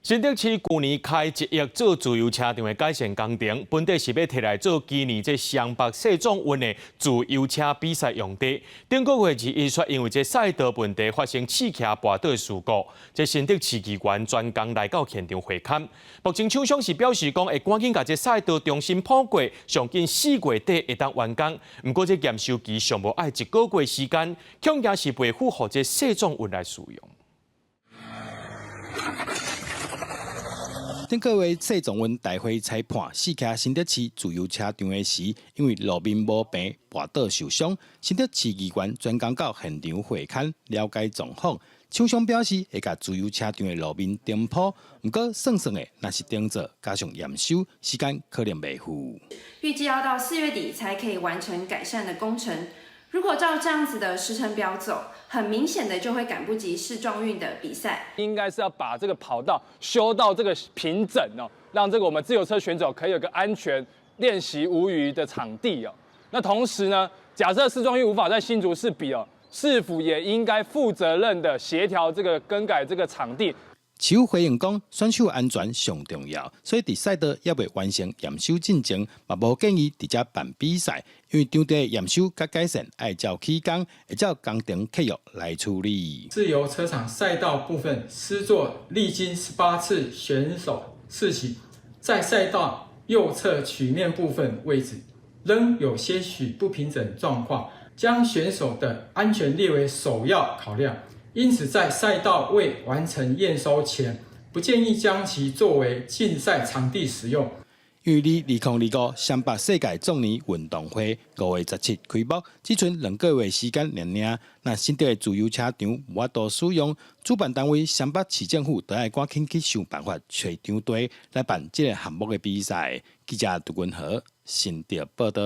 新竹市去年开1亿做自由车场的改善工程，本地是要摕来做今年这双北世壮运的自由车比赛用地。顶个月2日，却因为这赛道问题发生试骑跋倒的事故，这新竹市议员专工来到现场会勘。目前厂商是表示讲会赶紧把这赛道重新铺过，上近4月底会当完工。不过这验收期尚无爱1个月时间，恐惊是袂符合这世壮运来使用。 顶个月世壮运大会裁判试骑新竹市自由车场的时，因为路面无平，滑倒受伤。新竹市议员专工到现场会勘了解状况。厂商表示会甲自由车场的路面顶铺，不过算的若是顶做加上验收，时间可能袂赴。预计要到4月底才可以完成改善的工程。 如果照这样子的时程表走，很明显的就会赶不及世壮运的比赛。应该是要把这个跑道修到这个平整哦，让这个我们自由车选手可以有个安全练习无虞的场地哦。那同时呢，假设世壮运无法在新竹市比哦，市府也应该负责任的协调这个更改这个场地。 市府回应讲，选手安全上重要，所以伫赛道也未完成验收进程，嘛无建议伫遮办比赛，因为场地的验收甲改善爱照起工，会照工程契约来处理。自由车场赛道部分施作历经18次选手试骑，在赛道右侧曲面部分位置仍有些许不平整状况，将选手的安全列为首要考量。 因此，在赛道未完成验收前，不建议将其作为竞赛场地使用。预计2025双北世界壮年运动会5月17开幕，只剩2个月时间尔。那新竹的自由车场无法度使用，主办单位双北市政府都要赶紧去想办法找场地来办这个项目的比赛。记者杜君和新竹报道。